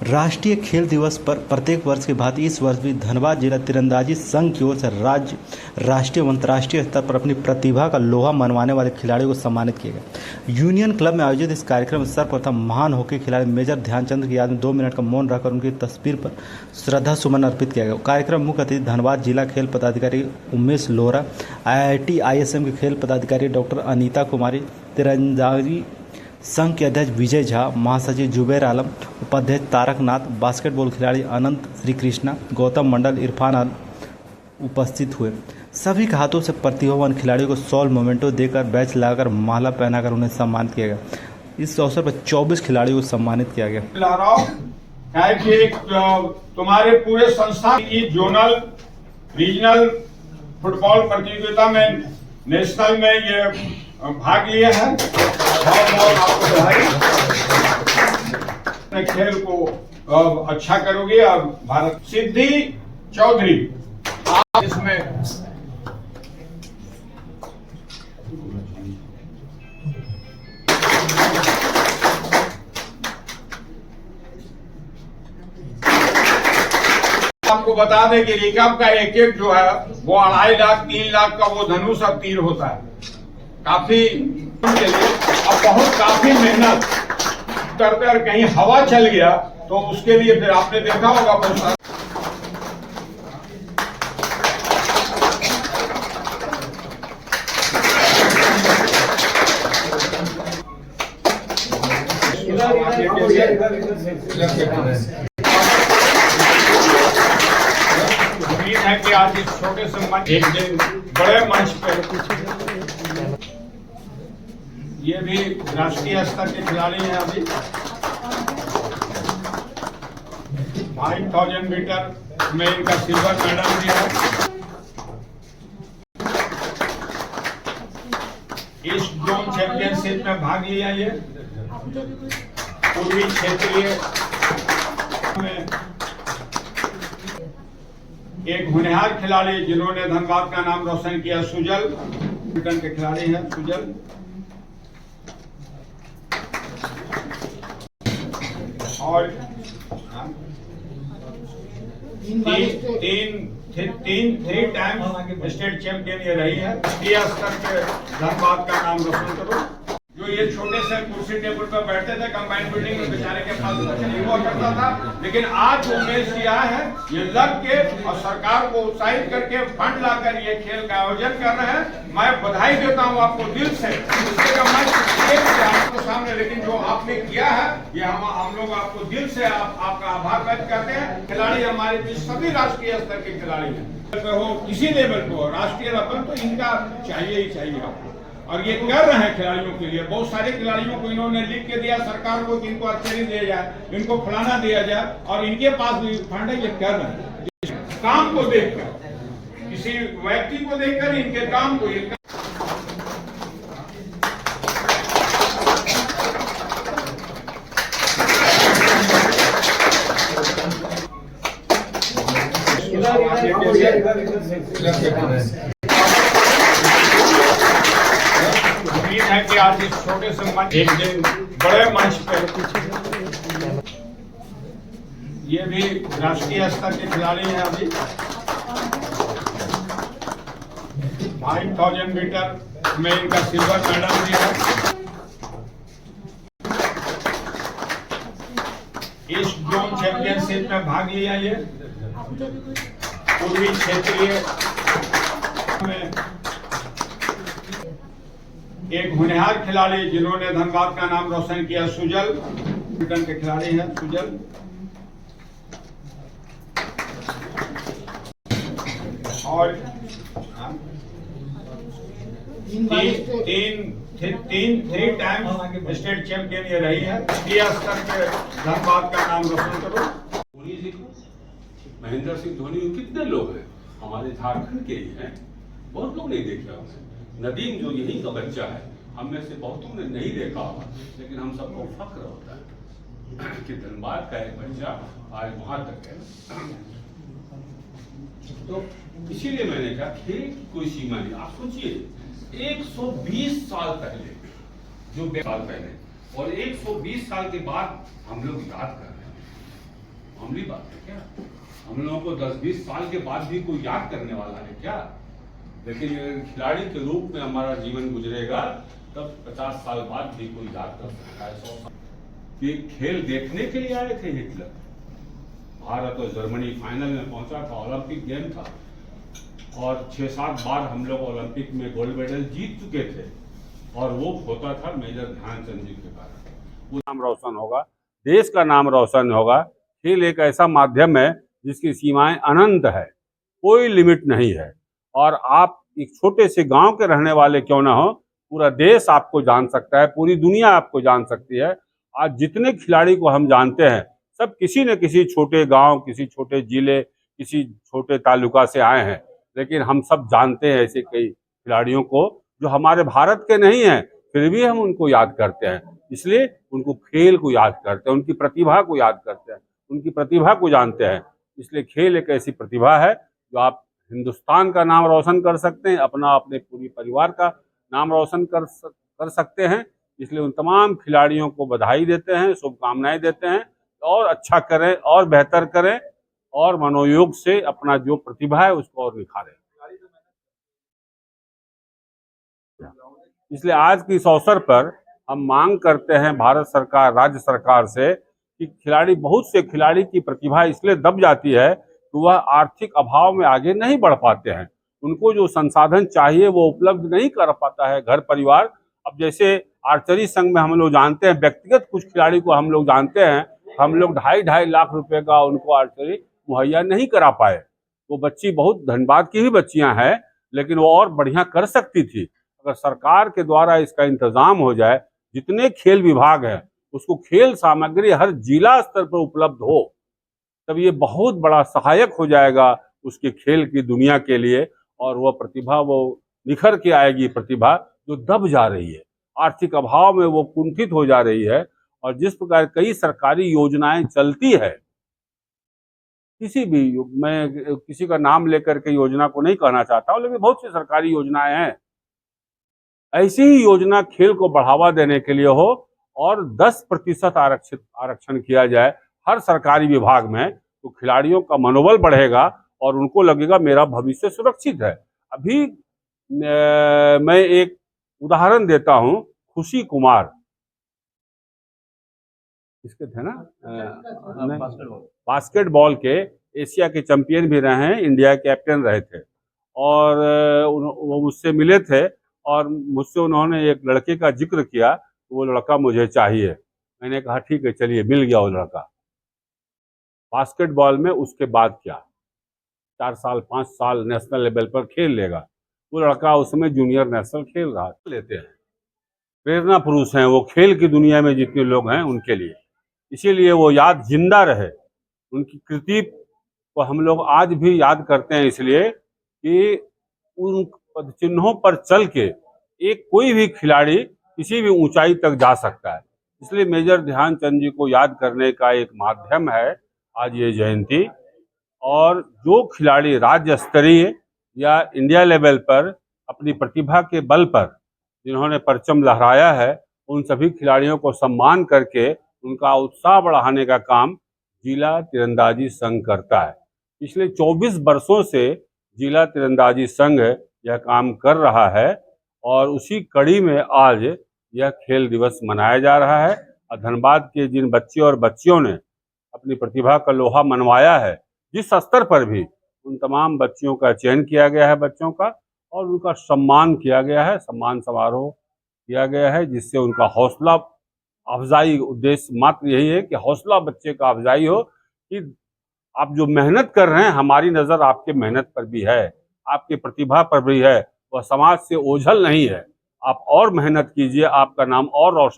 राष्ट्रीय खेल दिवस पर प्रत्येक वर्ष के भांति इस वर्ष भी धनबाद जिला तीरंदाजी संघ की ओर से राज्य, राष्ट्रीय व अंतर्राष्ट्रीय स्तर पर अपनी प्रतिभा का लोहा मनवाने वाले खिलाड़ियों को सम्मानित किया गया। यूनियन क्लब में आयोजित इस कार्यक्रम में सर्वप्रथम महान हॉकी खिलाड़ी मेजर ध्यानचंद की याद में 2 मिनट का मौन रखकर उनकी तस्वीर पर श्रद्धा सुमन अर्पित किया गया। कार्यक्रम मुख्य अतिथि धनबाद जिला खेल पदाधिकारी उमेश लोहरा, IIT ISM के खेल पदाधिकारी डॉक्टर अनीता कुमारी, तीरंदाजी संघ के अध्यक्ष विजय झा, महासचिव जुबैर आलम, उपाध्यक्ष तारक नाथ, बास्केटबॉल खिलाड़ी अनंत श्रीकृष्णा, गौतम मंडल, इरफान उपस्थित हुए। सभी के हाथों से प्रतिभावान खिलाड़ियों को सॉल मोमेंटो देकर बैच लगाकर माला पहनाकर उन्हें सम्मानित किया गया। इस अवसर पर 24 खिलाड़ियों को सम्मानित किया गया। कि तुम्हारे पूरे संस्थान की जोनल रीजनल फुटबॉल प्रतियोगिता में नेशनल में ये भाग लिए हैं और आपको बधाई। खेल को अच्छा करोगे। और भारत सिद्धि चौधरी आप इसमें आपको बता दें कि रिकब का एक जो है वो 2.5 लाख 3 लाख का वो धनुष और तीर होता है। काफी के लिए अब काफी मेहनत कर कहीं हवा चल गया तो उसके लिए फिर आपने देखा होगा बहुत सारा उम्मीद है कि आज इस छोटे से मंच एक दिन बड़े मंच पे ये भी राष्ट्रीय स्तर के खिलाड़ी हैं। अभी 5000 मीटर में इनका सिल्वर मेडल भी है। ईस्ट जोन चैंपियनशिप में भाग लिया ये पूर्वी क्षेत्रीय में एक होनहार खिलाड़ी जिन्होंने धनबाद का नाम रोशन किया, सुजल के खिलाड़ी हैं सुजल। और थ्री टाइम स्टेट चैंपियन ये रही है। स्तर के धनबाद का नाम रोशन करो। जो ये छोटे से कुर्सी टेबल पर बैठते थे कंबाइंड बिल्डिंग में, बेचारे के पास नहीं हुआ करता था, लेकिन आज उमेश किया है ये लग के और सरकार को उत्साहित करके फंड लाकर ये खेल का आयोजन कर रहे हैं। मैं बधाई देता हूँ आपको दिल से। आपको सामने लेकिन जो आपने किया है ये हम लोग आपको दिल से आपका आभार व्यक्त करते हैं। खिलाड़ी हमारे बीच सभी राष्ट्रीय स्तर के खिलाड़ी हैं, हो किसी लेवल को राष्ट्रीय लेवल तो इनका चाहिए ही चाहिए आपको। और ये कर रहे हैं खिलाड़ियों के लिए। बहुत सारे खिलाड़ियों को इन्होंने लिख के दिया सरकार को कि इनको अच्छे दिया जाए, इनको फलाना दिया जाए, और इनके पास भी फंड है। ये कर रहे हैं काम को देखकर, किसी व्यक्ति को देखकर इनके काम को ये उम्मीद है कि आज इस छोटे से मंच एक दिन बड़े मंच पे ये भी राष्ट्रीय स्तर के खिलाड़ी हैं। अभी 5000 मीटर में इनका सिल्वर मेडल भी है। ईस्ट जोन चैंपियनशिप में भाग लिया ये पूर्वी क्षेत्रीय में एक होनहार खिलाड़ी जिन्होंने धनबाद का नाम रोशन किया, सुजल के खिलाड़ी हैं सुजल। और थ्री टाइम स्टेट चैंपियन ये रही है। स्तर के धनबाद का नाम रोशन करो। महेंद्र सिंह धोनी कितने लोग हैं हमारे झारखंड के ही हैं, बहुत लोग नहीं देखे होंगे। नदीम जो यहीं का बच्चा है, हम में से बहुतों ने नहीं देखा होगा, लेकिन हम सबको फक्र होता है कि धनबाद का एक बच्चा आज वहां तक है। तो इसीलिए मैंने कहा खेल की कोई सीमा नहीं। आप सोचिए 120 साल पहले जो साल पहले और 120 साल के बाद हम लोग याद कर रहे हैं। मामूली बात है क्या? हम लोगों को 10-20 साल के बाद भी कोई याद करने वाला है क्या? लेकिन खिलाड़ी के रूप में हमारा जीवन गुजरेगा तब 50 साल बाद भी कोई याद कर सकता है, 100 साल। ये खेल देखने के लिए आए थे हिटलर। भारत और जर्मनी फाइनल में पहुंचा था, ओलंपिक गेम था, और 6-7 बार हम लोग ओलंपिक में गोल्ड मेडल जीत चुके थे, और वो होता था मेजर ध्यानचंद जी के कारण। वो नाम रोशन होगा, देश का नाम रोशन होगा। खेल एक ऐसा माध्यम है जिसकी सीमाएं अनंत है, कोई लिमिट नहीं है। और आप एक छोटे से गांव के रहने वाले क्यों ना हो, पूरा देश आपको जान सकता है, पूरी दुनिया आपको जान सकती है। आज जितने खिलाड़ी को हम जानते हैं सब किसी न किसी छोटे गांव, किसी छोटे जिले, किसी छोटे तालुका से आए हैं, लेकिन हम सब जानते हैं ऐसे कई खिलाड़ियों को जो हमारे भारत के नहीं हैं, फिर भी हम उनको याद करते हैं। इसलिए उनको खेल को याद करते हैं, उनकी प्रतिभा को याद करते हैं, उनकी प्रतिभा को जानते हैं। इसलिए खेल एक ऐसी प्रतिभा है जो आप हिंदुस्तान का नाम रोशन कर सकते हैं, अपना अपने पूरी परिवार का नाम रोशन कर सकते हैं। इसलिए उन तमाम खिलाड़ियों को बधाई देते हैं, शुभकामनाएं देते हैं, और अच्छा करें और बेहतर करें, और मनोयोग से अपना जो प्रतिभा है उसको और निखारें। इसलिए आज के इस अवसर पर हम मांग करते हैं भारत सरकार, राज्य सरकार से, कि खिलाड़ी, बहुत से खिलाड़ी की प्रतिभा इसलिए दब जाती है कि वह आर्थिक अभाव में आगे नहीं बढ़ पाते हैं, उनको जो संसाधन चाहिए वो उपलब्ध नहीं कर पाता है घर परिवार। अब जैसे आर्चरी संघ में हम लोग जानते हैं, व्यक्तिगत कुछ खिलाड़ी को हम लोग जानते हैं, हम लोग 2.5 लाख रुपए का उनको आर्चरी मुहैया नहीं करा पाए। वो बच्ची बहुत धनबाद की ही बच्चियां हैं, लेकिन वो और बढ़िया कर सकती थी। अगर सरकार के द्वारा इसका इंतजाम हो जाए, जितने खेल विभाग हैं उसको खेल सामग्री हर जिला स्तर पर उपलब्ध हो, तब ये बहुत बड़ा सहायक हो जाएगा उसके खेल की दुनिया के लिए, और वह प्रतिभा वो निखर के आएगी, प्रतिभा जो दब जा रही है, आर्थिक अभाव में वो कुंठित हो जा रही है। और जिस प्रकार कई सरकारी योजनाएं चलती है, मैं किसी का नाम लेकर के योजना को नहीं कहना चाहता हूं, लेकिन बहुत सी सरकारी योजनाएं हैं, ऐसी ही योजना खेल को बढ़ावा देने के लिए हो और 10% आरक्षण किया जाए हर सरकारी विभाग में, तो खिलाड़ियों का मनोबल बढ़ेगा और उनको लगेगा मेरा भविष्य सुरक्षित है। अभी मैं एक उदाहरण देता हूं, खुशी कुमार, इसके थे ना, बास्केटबॉल के एशिया के चैंपियन भी रहे हैं, इंडिया के कैप्टन रहे थे, और वो मुझसे मिले थे और मुझसे उन्होंने एक लड़के का जिक्र किया, वो लड़का मुझे चाहिए। मैंने कहा ठीक है, चलिए, मिल गया वो लड़का। बास्केटबॉल में उसके बाद क्या, 4 साल 5 साल नेशनल लेवल पर खेल लेगा। वो लड़का उसमें जूनियर नेशनल खेल रहा लेते हैं, प्रेरणा पुरुष हैं वो खेल की दुनिया में जितने लोग हैं उनके लिए। इसीलिए वो याद जिंदा रहे, उनकी कृति को हम लोग आज भी याद करते हैं, इसलिए कि उन पद चिन्हों पर चल के एक कोई भी खिलाड़ी किसी भी ऊंचाई तक जा सकता है। इसलिए मेजर ध्यानचंद जी को याद करने का एक माध्यम है आज ये जयंती। और जो खिलाड़ी राज्य स्तरीय या इंडिया लेवल पर अपनी प्रतिभा के बल पर जिन्होंने परचम लहराया है, उन सभी खिलाड़ियों को सम्मान करके उनका उत्साह बढ़ाने का काम जिला तीरंदाजी संघ करता है। पिछले 24 वर्षों से जिला तीरंदाजी संघ यह काम कर रहा है, और उसी कड़ी में आज यह खेल दिवस मनाया जा रहा है। और धनबाद के जिन बच्चे और बच्चियों ने अपनी प्रतिभा का लोहा मनवाया है, जिस स्तर पर भी, उन तमाम बच्चियों का चयन किया गया है, बच्चों का, और उनका सम्मान किया गया है, सम्मान समारोह किया गया है, जिससे उनका हौसला अफजाई, उद्देश्य मात्र यही है कि हौसला बच्चे का अफजाई हो कि आप जो मेहनत कर रहे हैं, हमारी नज़र आपके मेहनत पर भी है, आपकी प्रतिभा पर भी है, वह समाज से ओझल नहीं है। आप और मेहनत कीजिए, आपका नाम और रोशन